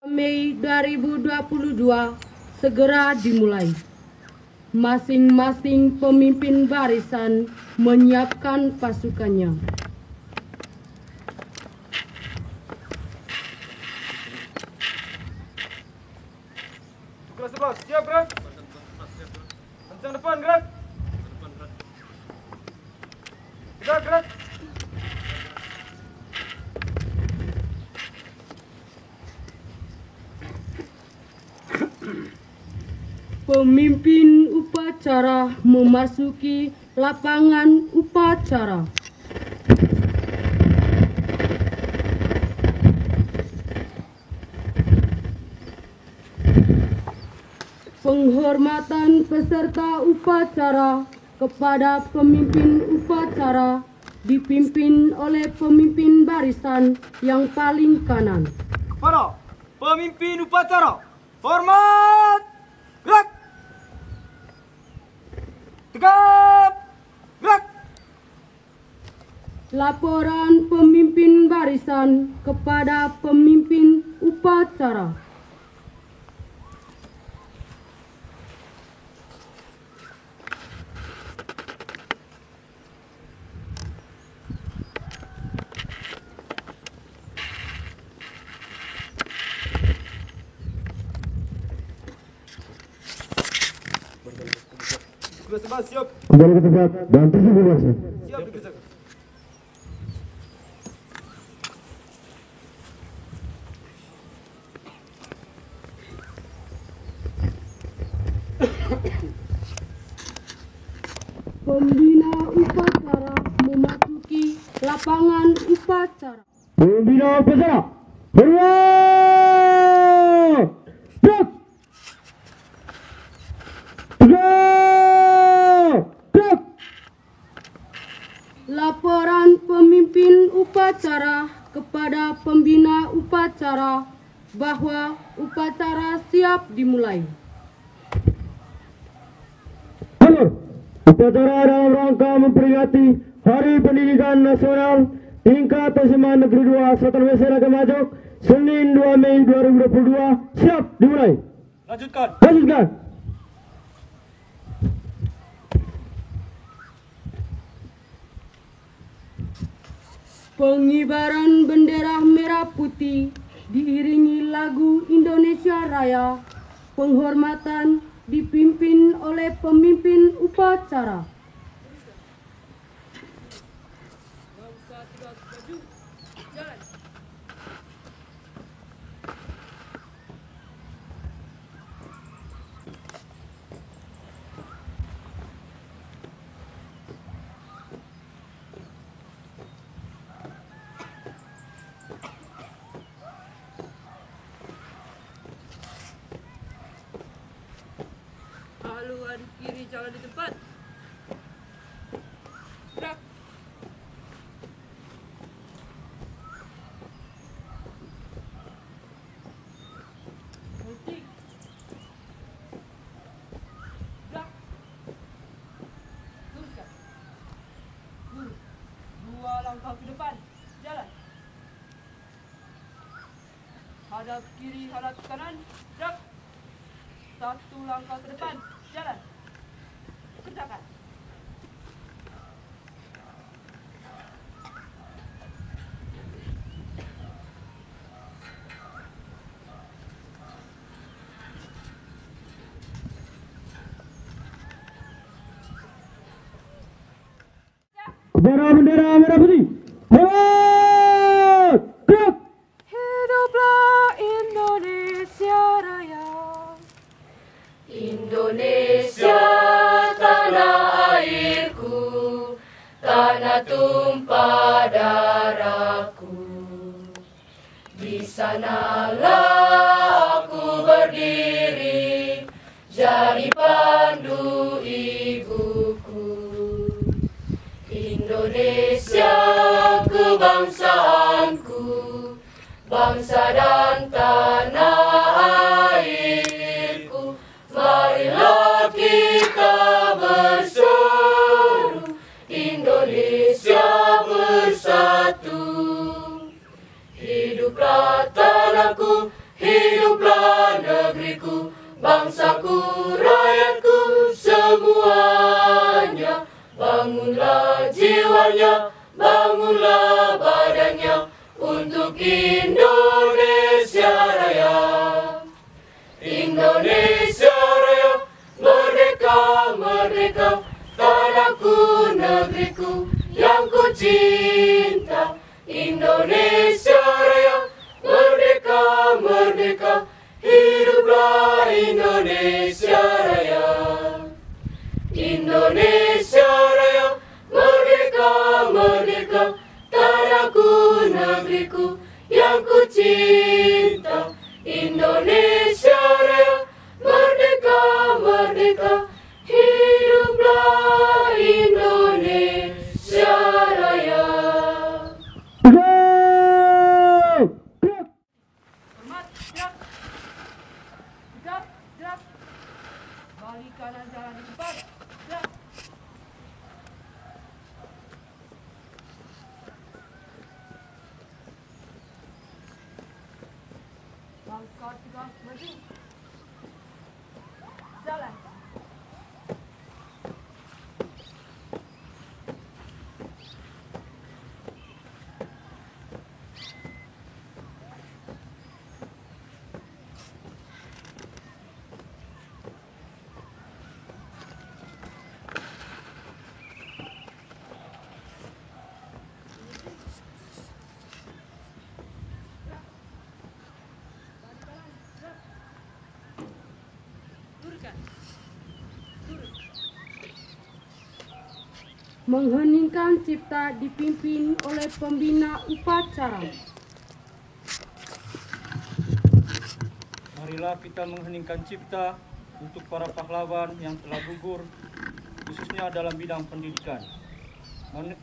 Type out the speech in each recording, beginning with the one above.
Mei 2022 segera dimulai. Masing-masing pemimpin barisan menyiapkan pasukannya. Kelas 11, siap gerak. Kencang depan gerak. Gerak, gerak. Pemimpin upacara memasuki lapangan upacara. Penghormatan peserta upacara kepada pemimpin upacara dipimpin oleh pemimpin barisan yang paling kanan. Kepada pemimpin upacara, hormat, gerak. Tegap, gerak. Laporan pemimpin barisan kepada pemimpin upacara. Kelas 11, siap. Kembali ke tempat dan tujuh bebas. Siap digeser. Pembina upacara memasuki lapangan upacara. Pembina upacara, hormat, gerak. Tegak, gerak. Laporan pemimpin upacara kepada pembina upacara bahwa upacara siap dimulai. Hadir, upacara dalam rangka memperingati Hari Pendidikan Nasional tingkat SMA Negeri 2 Selatan Wesel Agamajuk, Senin 2 Mei 2022, siap dimulai. Lanjutkan. Lanjutkan. Pengibaran bendera merah putih diiringi lagu Indonesia Raya. Penghormatan dipimpin oleh pemimpin upacara. Haluan kiri jangan di tempat. Gerak. Multi. Gerak. Luruskan. Lurus. 2 langkah ke depan. Jalan. Hadap kiri, hadap kanan. Gerak. 1 langkah ke depan. Jalan. Kerjakan. Kepada bendera merah putih, hormat, gerak. Hiduplah Indonesia Raya. Indonesia tanah airku, tanah tumpah darahku. Di sanalah aku berdiri, jadi pandu ibuku. Indonesia kebangsaanku, bangsa dan tanah airku. Marilah kita berseru, Indonesia bersatu. Hiduplah tanahku, hidup bangsaku, rakyatku semuanya. Bangunlah jiwanya, bangunlah badannya untuk Indonesia Raya. Indonesia Raya, merdeka, merdeka, tanahku, negeriku yang ku cinta. Indonesia Raya, merdeka, merdeka, hiduplah Indonesia Raya. Indonesia Raya, merdeka, merdeka, tanahku, negeriku yang ku cinta. Indonesia Raya, merdeka, merdeka, hiduplah Indonesia Raya. Hormat, gerak. Tegap, gerak. Balik kanan jalan di depan. Gerak. Langkah tegak maju. Jalan. Mengheningkan cipta dipimpin oleh pembina upacara. Marilah kita mengheningkan cipta untuk para pahlawan yang telah gugur, khususnya dalam bidang pendidikan.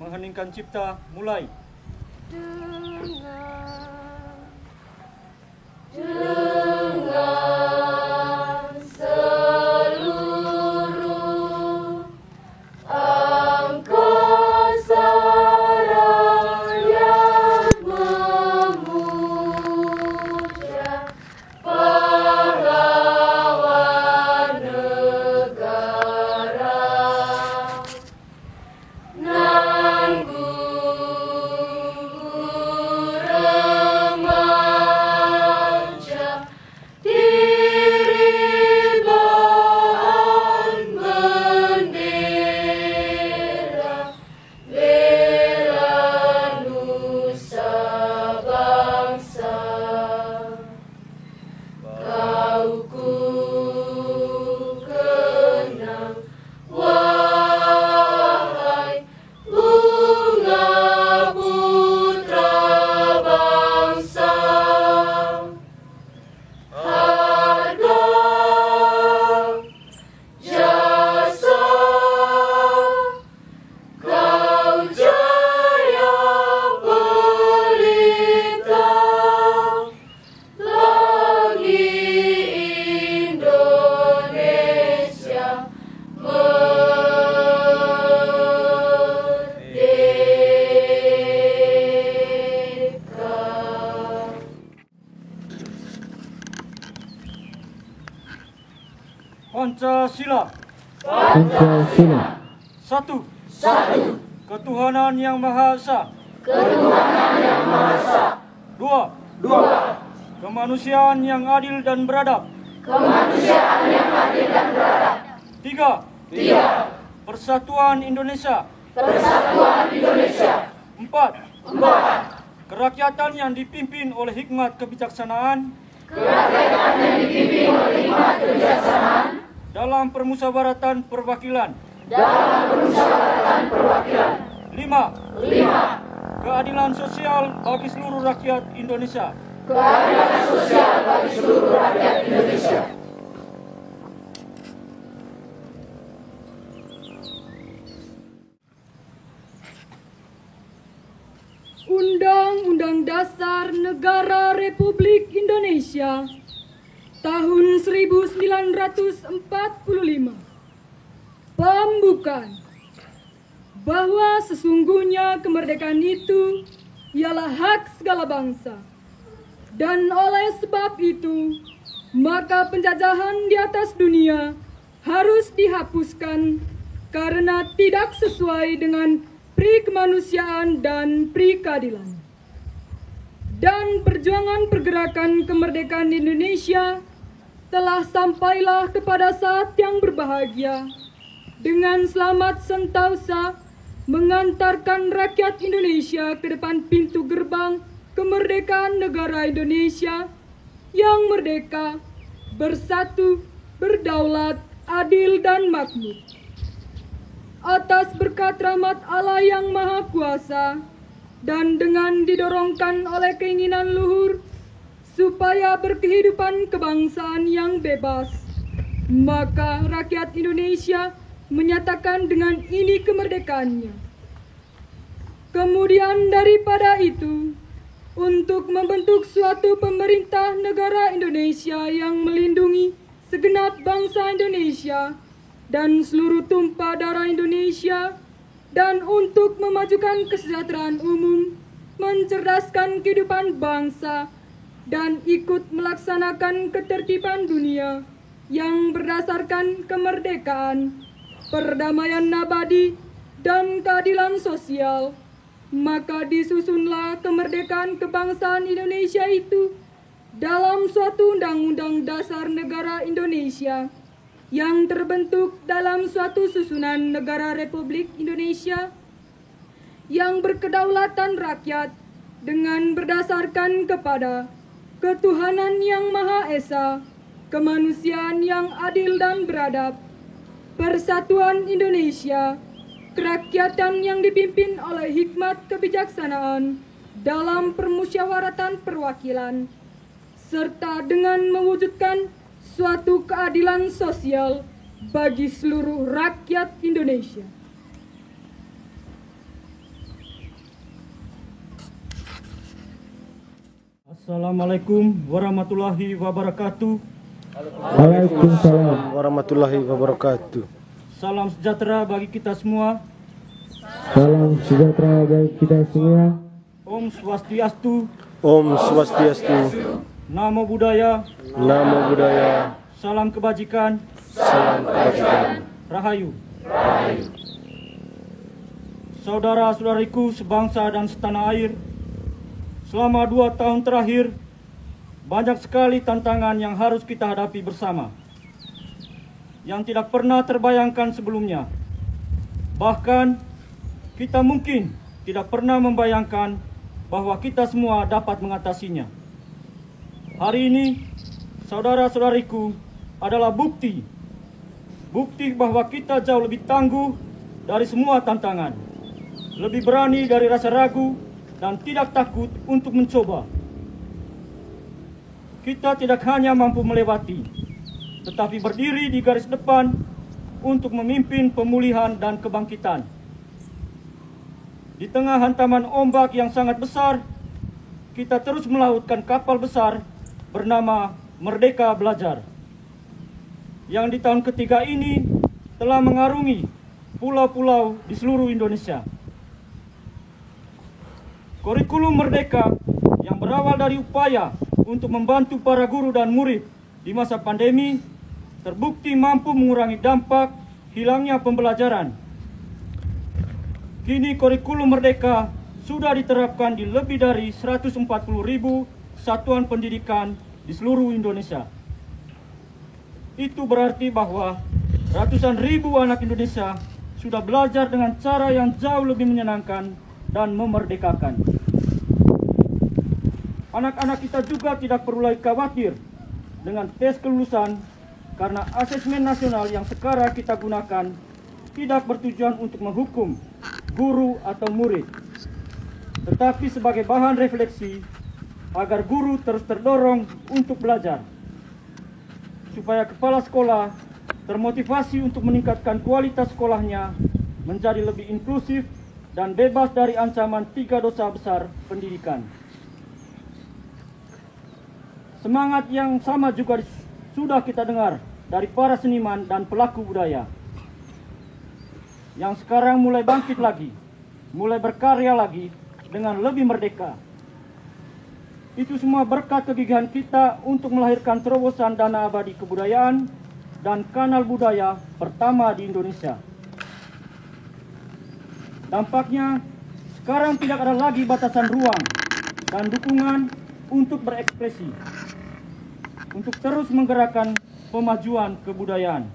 Mengheningkan cipta, mulai. Dengan seluruh angkasa rakyat memuja pahlawan negara. Nan gugur remaja, diri belahan bendera, bela nusa bangsa. Kau ku kenang, wahai bunga putra bangsa. Harga jasa kau jaya pelita bagi Indonesia merdeka. Pancasila. Pancasila. Satu. Ketuhanan yang Maha Esa. Dua. Kemanusiaan yang adil dan beradab. Tiga. Persatuan Indonesia. Empat. Kerakyatan yang dipimpin oleh hikmat kebijaksanaan. Dalam permusawaratan perwakilan. Lima. Keadilan sosial bagi seluruh rakyat Indonesia. Undang-Undang Dasar Negara Republik Indonesia tahun 1945 pembukaan bahwa sesungguhnya kemerdekaan itu ialah hak segala bangsa, dan oleh sebab itu maka penjajahan di atas dunia harus dihapuskan karena tidak sesuai dengan pri kemanusiaan dan pri keadilan. Dan perjuangan pergerakan kemerdekaan Indonesia telah sampailah kepada saat yang berbahagia dengan selamat sentosa mengantarkan rakyat Indonesia ke depan pintu gerbang kemerdekaan negara Indonesia yang merdeka, bersatu, berdaulat, adil dan makmur. Atas berkat rahmat Allah yang Maha Kuasa dan dengan didorongkan oleh keinginan luhur supaya berkehidupan kebangsaan yang bebas, maka rakyat Indonesia menyatakan dengan ini kemerdekaannya. Kemudian daripada itu, untuk membentuk suatu pemerintah negara Indonesia yang melindungi segenap bangsa Indonesia dan seluruh tumpah darah Indonesia, dan untuk memajukan kesejahteraan umum, mencerdaskan kehidupan bangsa, dan ikut melaksanakan ketertiban dunia yang berdasarkan kemerdekaan, perdamaian abadi, dan keadilan sosial, maka disusunlah kemerdekaan kebangsaan Indonesia itu dalam suatu Undang-Undang Dasar Negara Indonesia yang terbentuk dalam suatu susunan negara Republik Indonesia yang berkedaulatan rakyat dengan berdasarkan kepada ketuhanan yang Maha Esa, kemanusiaan yang adil dan beradab, persatuan Indonesia, kerakyatan yang dipimpin oleh hikmat kebijaksanaan dalam permusyawaratan perwakilan, serta dengan mewujudkan suatu keadilan sosial bagi seluruh rakyat Indonesia. Assalamualaikum warahmatullahi wabarakatuh. Waalaikumsalam warahmatullahi wabarakatuh. Salam sejahtera bagi kita semua. Salam sejahtera bagi kita semua. Om Swastiastu. Om Swastiastu. Namo Buddhaya. Namo Buddhaya. Salam kebajikan. Salam kebajikan. Rahayu. Saudara-saudariku sebangsa dan setanah air, selama 2 tahun terakhir, banyak sekali tantangan yang harus kita hadapi bersama, yang tidak pernah terbayangkan sebelumnya. Bahkan, kita mungkin tidak pernah membayangkan bahwa kita semua dapat mengatasinya. Hari ini, saudara-saudariku, adalah bukti bahwa kita jauh lebih tangguh dari semua tantangan, lebih berani dari rasa ragu, dan tidak takut untuk mencoba. Kita tidak hanya mampu melewati, tetapi berdiri di garis depan untuk memimpin pemulihan dan kebangkitan. Di tengah hantaman ombak yang sangat besar, kita terus melautkan kapal besar bernama Merdeka Belajar, yang di tahun ketiga ini telah mengarungi pulau-pulau di seluruh Indonesia. Kurikulum Merdeka yang berawal dari upaya untuk membantu para guru dan murid di masa pandemi terbukti mampu mengurangi dampak hilangnya pembelajaran. Kini kurikulum Merdeka sudah diterapkan di lebih dari 140.000 satuan pendidikan di seluruh Indonesia. Itu berarti bahwa ratusan ribu anak Indonesia sudah belajar dengan cara yang jauh lebih menyenangkan dan memerdekakan. Anak-anak kita juga tidak perlu lagi khawatir dengan tes kelulusan karena asesmen nasional yang sekarang kita gunakan tidak bertujuan untuk menghukum guru atau murid, tetapi sebagai bahan refleksi agar guru terus terdorong untuk belajar, supaya kepala sekolah termotivasi untuk meningkatkan kualitas sekolahnya menjadi lebih inklusif dan bebas dari ancaman 3 dosa besar pendidikan. Semangat yang sama juga sudah kita dengar dari para seniman dan pelaku budaya, yang sekarang mulai bangkit lagi, mulai berkarya lagi dengan lebih merdeka. Itu semua berkat kegigihan kita untuk melahirkan terobosan dana abadi kebudayaan dan kanal budaya pertama di Indonesia. Dampaknya, sekarang tidak ada lagi batasan ruang dan dukungan untuk berekspresi, untuk terus menggerakkan pemajuan kebudayaan.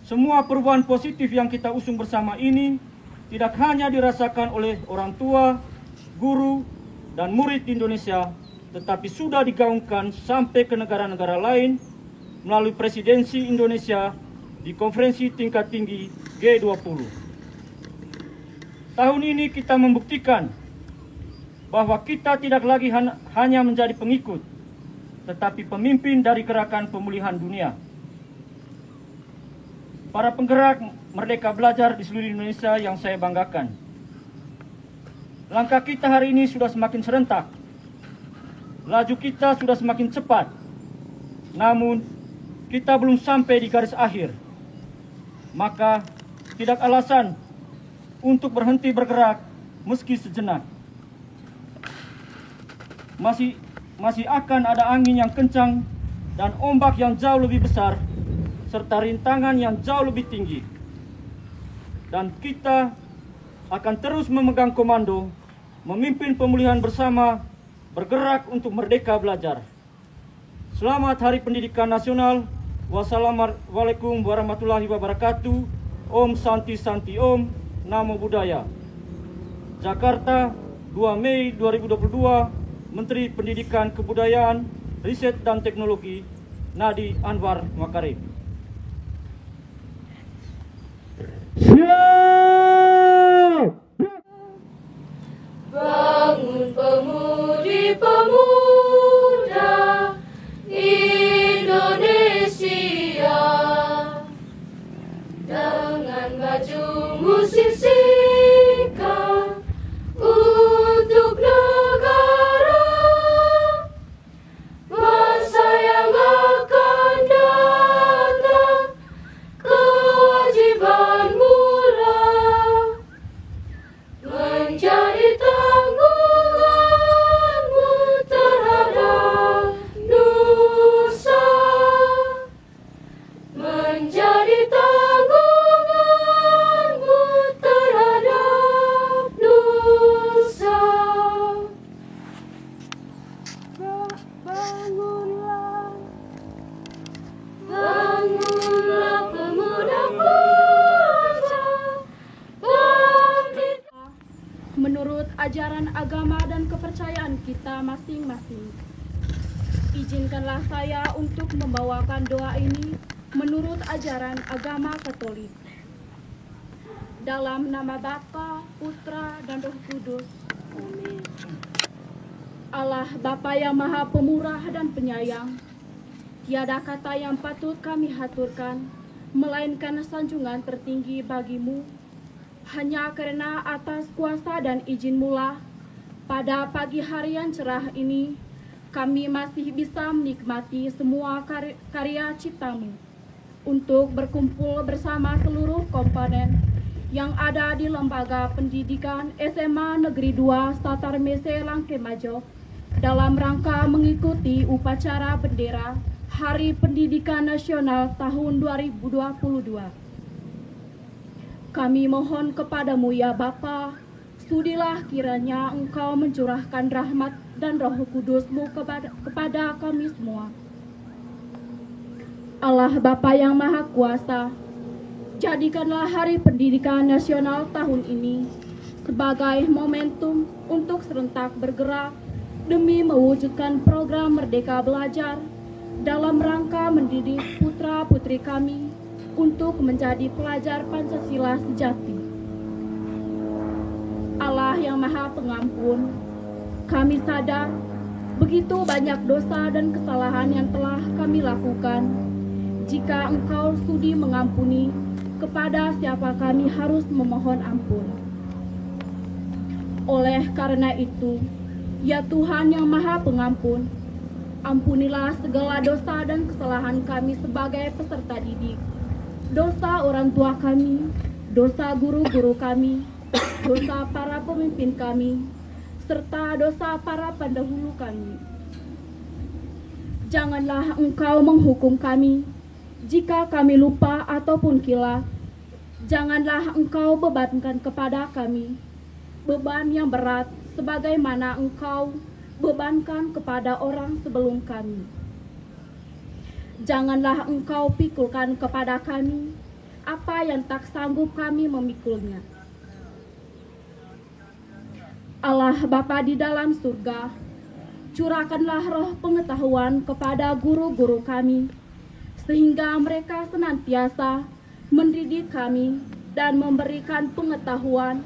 Semua perubahan positif yang kita usung bersama ini tidak hanya dirasakan oleh orang tua, guru, dan murid di Indonesia, tetapi sudah digaungkan sampai ke negara-negara lain melalui presidensi Indonesia di konferensi tingkat tinggi G20. Tahun ini kita membuktikan bahwa kita tidak lagi hanya menjadi pengikut, tetapi pemimpin dari gerakan pemulihan dunia. Para penggerak Merdeka Belajar di seluruh Indonesia yang saya banggakan. Langkah kita hari ini sudah semakin serentak. Laju kita sudah semakin cepat. Namun, kita belum sampai di garis akhir. Maka, tidak alasan untuk berhenti bergerak meski sejenak. Masih akan ada angin yang kencang dan ombak yang jauh lebih besar, serta rintangan yang jauh lebih tinggi. Dan kita akan terus memegang komando, memimpin pemulihan bersama, bergerak untuk merdeka belajar. Selamat Hari Pendidikan Nasional. Wassalamualaikum warahmatullahi wabarakatuh. Om Santi Santi Om. Namo Buddhaya. Jakarta, 2 Mei 2022. Menteri Pendidikan Kebudayaan, Riset dan Teknologi, Nadi Anwar Makarim. Siap! Bangun pemudi-pemuda Indonesia dengan bajumu sisihkan untuk negara, masa yang akan datang, kewajibanmu lah menjadi tanggunganmu terhadap nusa, menjadi tanggunganmu terhadap nusa. Bangunlah pemuda-pemuda, bangkit. Menurut ajaran agama dan kepercayaan kita masing-masing. Izinkanlah saya untuk membawakan doa ini menurut ajaran agama Katolik. Dalam nama Bapa, Putra, dan Roh Kudus. Amin. Allah Bapa yang Maha Pemurah dan Penyayang, tiada kata yang patut kami haturkan, melainkan sanjungan tertinggi bagimu. Hanya karena atas kuasa dan izin-Mu lah, pada pagi hari yang cerah ini, kami masih bisa menikmati semua karya cipta-Mu untuk berkumpul bersama seluruh komponen yang ada di Lembaga Pendidikan SMA Negeri 2 Statar Mese Langkemajo dalam rangka mengikuti upacara bendera Hari Pendidikan Nasional tahun 2022. Kami mohon kepadamu ya Bapa, sudilah kiranya Engkau mencurahkan rahmat dan Roh Kudus-Mu kepada kami semua. Allah Bapa yang Maha Kuasa, jadikanlah Hari Pendidikan Nasional tahun ini sebagai momentum untuk serentak bergerak demi mewujudkan program Merdeka Belajar dalam rangka mendidik putra-putri kami untuk menjadi pelajar Pancasila sejati. Allah yang Maha Pengampun, kami sadar begitu banyak dosa dan kesalahan yang telah kami lakukan. Jika Engkau sudi mengampuni, kepada siapa kami harus memohon ampun. Oleh karena itu, ya Tuhan yang Maha Pengampun, ampunilah segala dosa dan kesalahan kami sebagai peserta didik, dosa orang tua kami, dosa guru-guru kami, dosa para pemimpin kami, serta dosa para pendahulu kami. Janganlah Engkau menghukum kami jika kami lupa ataupun kilaf. Janganlah Engkau bebankan kepada kami beban yang berat sebagaimana Engkau bebankan kepada orang sebelum kami. Janganlah Engkau pikulkan kepada kami apa yang tak sanggup kami memikulnya. Allah Bapa di dalam surga, curahkanlah roh pengetahuan kepada guru-guru kami, sehingga mereka senantiasa mendidik kami dan memberikan pengetahuan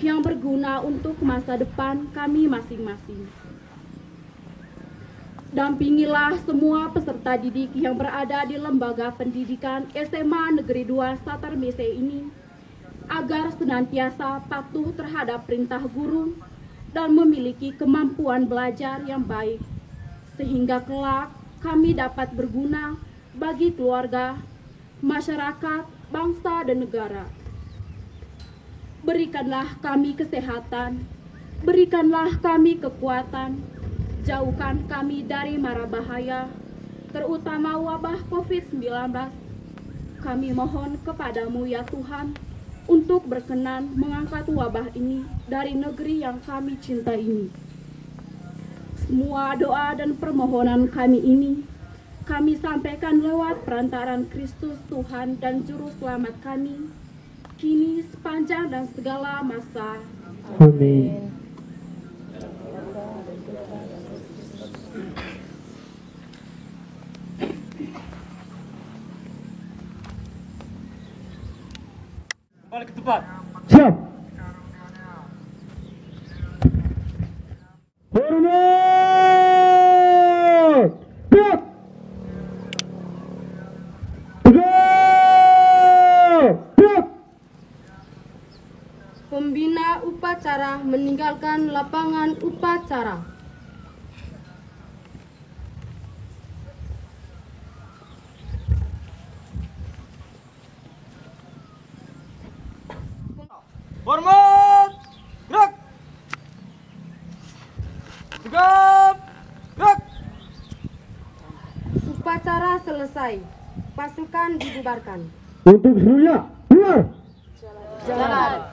yang berguna untuk masa depan kami masing-masing. Dampingilah semua peserta didik yang berada di lembaga pendidikan SMA Negeri 2 Satarmese ini, agar senantiasa patuh terhadap perintah guru dan memiliki kemampuan belajar yang baik, sehingga kelak kami dapat berguna bagi keluarga, masyarakat, bangsa, dan negara. Berikanlah kami kesehatan, berikanlah kami kekuatan, jauhkan kami dari mara bahaya, terutama wabah COVID-19. Kami mohon kepadamu ya Tuhan, untuk berkenan mengangkat wabah ini dari negeri yang kami cintai ini. Semua doa dan permohonan kami ini, kami sampaikan lewat perantaran Kristus Tuhan dan Juru Selamat kami, kini sepanjang dan segala masa. Amin. Balik ke tempat. Siap. Hormat. Gerak. Tegak. Gerak. Pembina upacara meninggalkan lapangan upacara. Hormat. Gerak. Tegap. Gerak. Upacara selesai. Pasukan dibubarkan. Untuk seluruhnya keluar. Jalan.